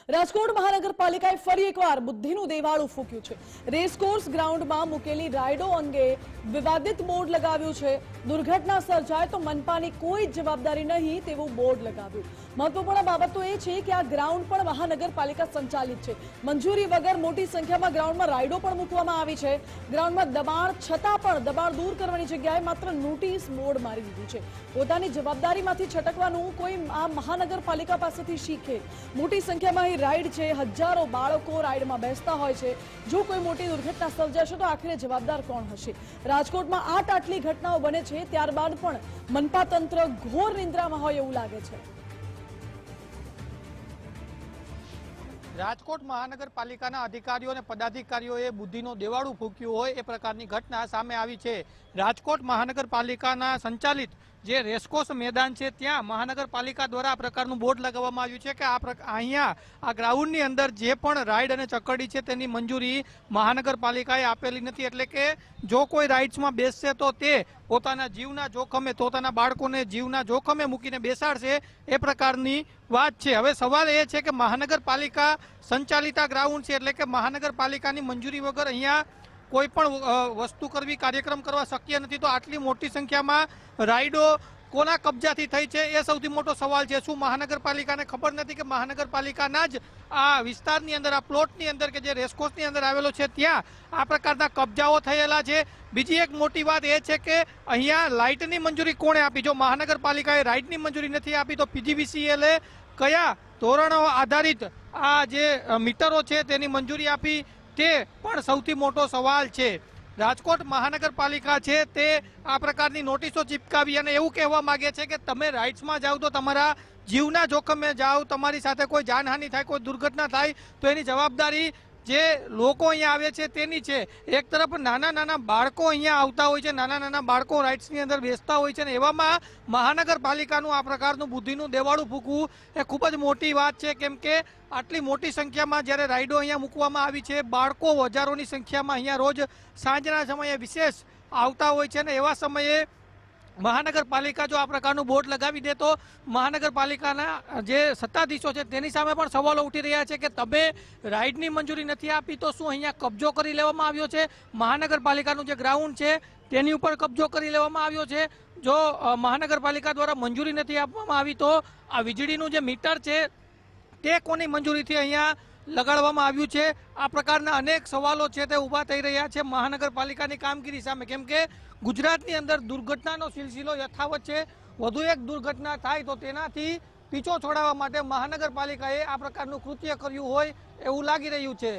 રાજકોટ મહાનગરપાલિકાએ ફરી એકવાર બુદ્ધિનું દેવાળું ફૂક્યું છે। રેસકોર્સ ગ્રાઉન્ડમાં મૂકેલી રાઇડો અંગે વિવાદિત બોર્ડ લગાવ્યું છે। દુર્ઘટના સર્જાય તો મનપાની કોઈ જવાબદારી નહીં તેવું બોર્ડ લગાવ્યું। મહત્વપૂર્ણ બાબત તો એ છે કે આ ગ્રાઉન્ડ પણ મહાનગરપાલિકા સંચાલિત છે। મંજૂરી વગર મોટી સંખ્યામાં ગ્રાઉન્ડમાં રાઇડો પણ મૂકવામાં આવી છે। ગ્રાઉન્ડમાં દબાણ છતાં પણ દબાણ દૂર કરવાની જગ્યાએ માત્ર નોટિસ બોર્ડ મારી દીધું છે। પોતાની જવાબદારીમાંથી છટકવાનું કોઈ આ મહાનગરપાલિકા પાસેથી શીખે। મોટી સંખ્યામાં રાઇડ છે, હજારો બાળકો રાઇડમાં બેસતા હોય છે। જો કોઈ મોટી દુર્ઘટના સર્જાશે તો આખરે જવાબદાર કોણ હશે? રાજકોટમાં આટલી ઘટનાઓ બને છે ત્યારબાદ પણ મનપા તંત્ર ઘોર નિંદ્રામાં હોય એવું લાગે છે। રાજકોટ મહાનગરપાલિકાના અધિકારીઓ અને પદાધિકારીઓએ બુદ્ધિનો દેવાળું ફૂંક્યું હોય એ પ્રકારની ઘટના સામે આવી છે। રાજકોટ મહાનગરપાલિકાના સંચાલિત જે રેસકોર્સ મેદાન છે ત્યાં મહાનગરપાલિકા દ્વારા આ પ્રકારનું બોર્ડ લગાવવામાં આવ્યું છે કે અહીંયા આ ગ્રાઉન્ડની અંદર જે પણ રાઇડ અને ચકરડી છે તેની મંજૂરી મહાનગરપાલિકાએ આપેલી નથી। એટલે કે જો કોઈ રાઇડ્સમાં બેસશે તો તે પોતાના જીવના જોખમે, પોતાના બાળકોને જીવના જોખમે મૂકીને બેસાડશે એ પ્રકારની વાત છે। હવે સવાલ એ છે કે મહાનગરપાલિકા સંચાલિત આ ગ્રાઉન્ડ છે એટલે કે મહાનગરપાલિકાની મંજૂરી વગર અહીંયા કોઈ પણ વસ્તુ કરવી, કાર્યક્રમ કરવા શક્ય નથી। તો આટલી મોટી સંખ્યામાં રાઇડો કોના કબજાથી થઈ છે એ સૌથી મોટો સવાલ છે। શું મહાનગરપાલિકાને ખબર નથી કે મહાનગરપાલિકાના જ આ વિસ્તારની અંદર, આ પ્લોટની અંદર કે જે રેસકોર્સની અંદર આવેલો છે ત્યાં આ પ્રકારના કબજાઓ થયેલા છે? બીજી એક મોટી વાત એ છે કે અહીંયા લાઇટની મંજૂરી કોણે આપી? જો મહાનગરપાલિકાએ રાઇડની મંજૂરી નથી આપી તો પીજીવીસીએલે કયા ધોરણો આધારિત આ જે મીટરો છે તેની મંજૂરી આપી તે પણ સૌથી મોટો સવાલ છે। રાજકોટ મહાનગરપાલિકા છે તે આ પ્રકારની નોટિસો ચિપકાવી અને એવું કહેવા માંગે છે કે તમે રાઇડ્સમાં જાઓ તો તમારા જીવના જોખમે જાઓ, તમારી સાથે કોઈ જાનહાનિ થાય, કોઈ દુર્ઘટના થાય તો એની જવાબદારી જે લોકો અહીંયા આવે છે તેની છે। એક તરફ નાના બાળકો અહીંયા આવતા હોય છે, નાના બાળકો રાઇડ્સની અંદર બેસતા હોય છે ને એવામાં મહાનગરપાલિકાનું આ પ્રકારનું બુદ્ધિનું દેવાળું ફૂંકવું એ ખૂબ જ મોટી વાત છે। કેમ કે આટલી મોટી સંખ્યામાં જ્યારે રાઇડો અહીંયા મૂકવામાં આવી છે, બાળકો હજારોની સંખ્યામાં અહીંયા રોજ સાંજના સમયે વિશેષ આવતા હોય છે ને એવા સમયે મહાનગરપાલિકા જો આ પ્રકારનું બોર્ડ લગાવી દે તો મહાનગરપાલિકાના જે સત્તાધીશો છે તેની સામે પણ સવાલો ઉઠી રહ્યા છે કે તમે રાઇડની મંજૂરી નથી આપી તો શું અહીંયા કબજો કરી લેવામાં આવ્યો છે? મહાનગરપાલિકાનું જે ગ્રાઉન્ડ છે તેની ઉપર કબજો કરી લેવામાં આવ્યો છે? જો મહાનગરપાલિકા દ્વારા મંજૂરી નથી આપવામાં આવી તો આ વીજળીનું જે મીટર છે તે કોની મંજૂરીથી અહીંયા લગાડવામાં આવ્યું છે? આ પ્રકારના અનેક સવાલો છે તે ઊભા થઈ રહ્યા છે મહાનગરપાલિકાની કામગીરી સામે। કેમ કે ગુજરાતની અંદર દુર્ઘટનાનો સિલસિલો યથાવત છે। વધુ એક દુર્ઘટના થાય તો તેનાથી પીછો છોડાવવા માટે મહાનગરપાલિકાએ આ પ્રકારનું કૃત્ય કર્યું હોય એવું લાગી રહ્યું છે।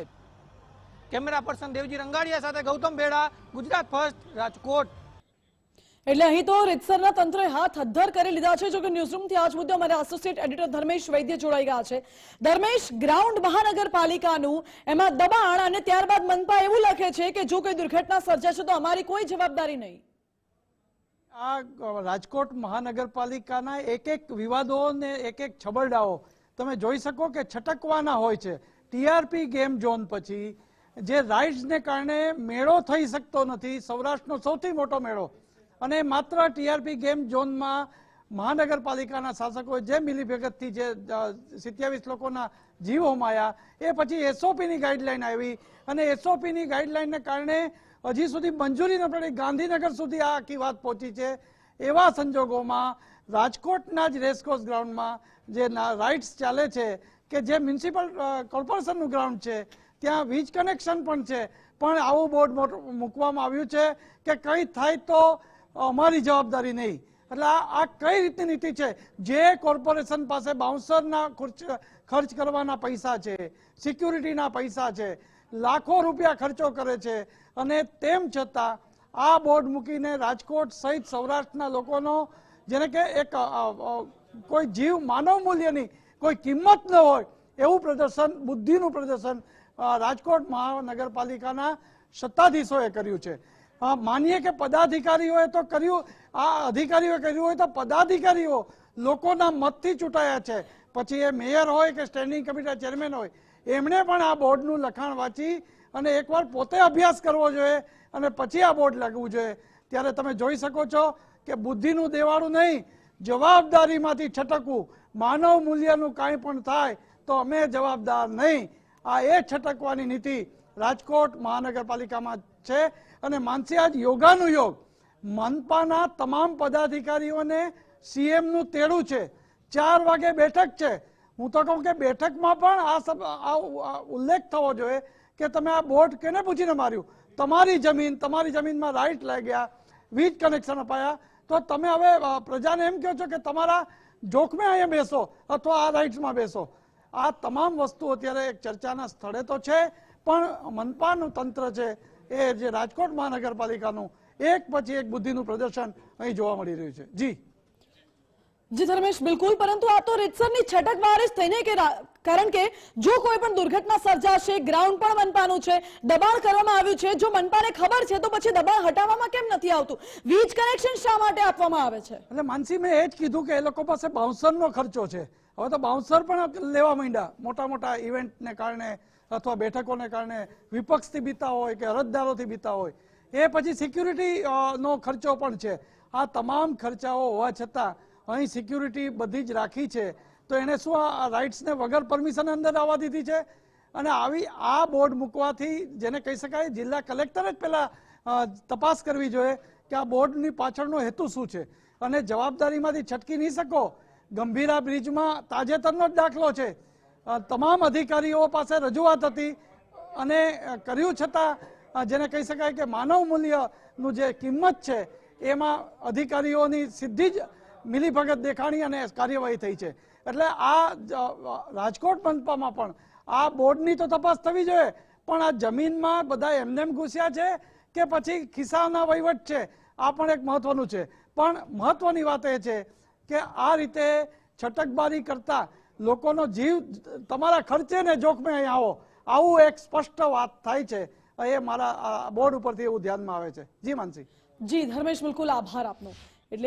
કેમેરા પર્સન દેવજી રંગાડિયા સાથે ગૌતમ બેડા, ગુજરાત ફર્સ્ટ, રાજકોટ। એટલે અહીં તો રીતસરના તંત્રે હાથ અદ્ધર કરી લીધા છે। જો કે ન્યૂઝરૂમથી આજ મુદ્દે અમારા એસોસિએટ એડિટર ધર્મેશ વૈદ્ય જોડાઈ ગયા છે। ધર્મેશ, ગ્રાઉન્ડ મહાનગરપાલિકાનું, એમાં દબાણ અને ત્યારબાદ મનપા એવું લખે છે કે જો કોઈ દુર્ઘટના સર્જાશે તો અમારી કોઈ જવાબદારી નહીં। આ રાજકોટ મહાનગરપાલિકાના એક વિવાદો ને એક છબરડાઓ તમે જોઈ શકો કે છટકવાના હોય છે। ટીઆરપી ગેમ ઝોન પછી જે રાઇડ્સને કારણે મેળો થઈ શકતો નથી, સૌરાષ્ટ્રનો સૌથી મોટો મેળો, અને માત્ર ટીઆરપી ગેમ ઝોનમાં મહાનગરપાલિકાના શાસકોએ જે મિલીભગતથી જે 27 લોકોના જીવ હોમાયા એ પછી એસઓપીની ગાઈડલાઈન આવી અને એસઓપીની ગાઈડલાઈનને કારણે હજી સુધી મંજૂરી ન પડી, ગાંધીનગર સુધી આ આખી વાત પહોંચી છે। એવા સંજોગોમાં રાજકોટના જ રેસકોર્સ ગ્રાઉન્ડમાં જે રાઇડ્સ ચાલે છે કે જે મ્યુનિસિપલ કોર્પોરેશનનું ગ્રાઉન્ડ છે ત્યાં વીજ કનેક્શન પણ છે, પણ આવું બોર્ડ મૂકવામાં આવ્યું છે કે કંઈ થાય તો અમારી જવાબદારી નહીં। એટલે આ કઈ રીતની નીતિ છે? જે કોર્પોરેશન પાસે બાઉન્સરના ખર્ચ કરવાના પૈસા છે, સિક્યુરિટીના પૈસા છે, લાખો રૂપિયા ખર્ચો કરે છે, અને તેમ છતાં આ બોર્ડ મૂકીને રાજકોટ સહિત સૌરાષ્ટ્રના લોકોનો જેને કે એક કોઈ જીવ, માનવ મૂલ્યની કોઈ કિંમત ન હોય એવું પ્રદર્શન, બુદ્ધિનું પ્રદર્શન રાજકોટ મહાનગરપાલિકાના સત્તાધીશોએ કર્યું છે। માનીએ કે પદાધિકારીઓએ તો કર્યું, આ અધિકારીઓએ કર્યું હોય તો પદાધિકારીઓ લોકોના મતથી ચૂંટાયા છે, પછી એ મેયર હોય કે સ્ટેન્ડિંગ કમિટીના ચેરમેન હોય, એમણે પણ આ બોર્ડનું લખાણ વાંચી અને એકવાર પોતે અભ્યાસ કરવો જોઈએ અને પછી આ બોર્ડ લાગવું જોઈએ। ત્યારે તમે જોઈ શકો છો કે બુદ્ધિનું દેવાળું નહીં, જવાબદારીમાંથી છટકવું, માનવ મૂલ્યનું કાંઈ પણ થાય તો અમે જવાબદાર નહીં. આ એ છટકવાની નીતિ રાજકોટ મહાનગરપાલિકામાં છે. અને માનસી, આજ યોગાનું યોગ મનપાના તમામ પદાધિકારીઓને સીએમ નું તેડું છે. 4 વાગે બેઠક છે. હું તો કહું કે બેઠકમાં પણ આ ઉલ્લેખ થવો જોઈએ કે તમે આ બોર્ડ કેને પૂછીને માર્યું. તમારી જમીનમાં રાઇટ લાગ્યા, વીજ કનેક્શન અપાયા, તો તમે હવે પ્રજાને એમ કહો છો કે તમારા જોખમે અહીંયા બેસો અથવા આ રાઇટ્સમાં બેસો. આ તમામ વસ્તુ અત્યારે એક ચર્ચાના સ્થળે તો છે, પણ મનપાનું તંત્ર છે એ જે રાજકોટ મહાનગરપાલિકાનું એક પછી એક બુદ્ધિનું પ્રદર્શન અહીં જોવા મળી રહ્યું છે. જી ધર્મેશ, બિલકુલ. પરંતુ આ તો રીતસરની છટકવાર જ થઈને કે કારણ કે જો કોઈ પણ દુર્ઘટના સર્જાશે, ગ્રાઉન્ડ પણ મનપાનું છે, દબાણ કરવામાં આવ્યું છે, જો મનપાને ખબર છે તો પછી દબાણ હટાવવામાં કેમ નથી આવતું? વીજ કનેક્શન શા માટે આપવામાં આવે છે? એટલે માનસી, મેં એ જ કીધું કે એ લોકો પાસે બાઉન્સરનો ખર્ચો છે. હવે તો બાઉન્સર પણ લેવા માંડ્યા. મોટા મોટા ઇવેન્ટને કારણે અથવા બેઠકોને કારણે વિપક્ષથી બીતા હોય કે અરજદારોથી બીતા હોય, એ પછી સિક્યુરિટી નો ખર્ચો પણ છે. આ તમામ ખર્ચાઓ હોવા છતાં અહીં સિક્યુરિટી બધી જ રાખી છે. તો એને શું આ રાઇટ્સને વગર પરમિશન અંદર આવવા દીધી છે? અને આવી આ બોર્ડ મૂકવાથી જેને કહી શકાય, જિલ્લા કલેક્ટરે જ પહેલા તપાસ કરવી જોઈએ કે આ બોર્ડની પાછળનો હેતુ શું છે. અને જવાબદારીમાંથી છટકી નહીં શકો. ગંભીરા બ્રિજમાં તાજેતરનો જ દાખલો છે. તમામ અધિકારીઓ પાસે રજૂઆત હતી અને કર્યું છતાં જેને કહી શકાય કે માનવ મૂલ્યનું જે કિંમત છે એમાં અધિકારીઓની સીધી જ મિલીભગત દેખાણી અને કાર્યવાહી થઈ છે. એટલે આ રાજકોટ મનપામાં પણ આ બોર્ડની તો તપાસ થવી જોઈએ, પણ આ જમીનમાં બધા એમનેમ ઘૂસ્યા છે કે પછી ખિસ્સાના વહીવટ છે, આ પણ એક મહત્વનું છે. પણ મહત્વની વાત એ છે કે આ રીતે છટકબારી કરતા લોકોનો જીવ તમારા ખર્ચે ને જોખમે અહીં આવું એક સ્પષ્ટ વાત થાય છે. એ મારા બોર્ડ ઉપરથી એવું ધ્યાનમાં આવે છે. જી માનસી. જી ધર્મેશ, બિલકુલ આભાર આપનો.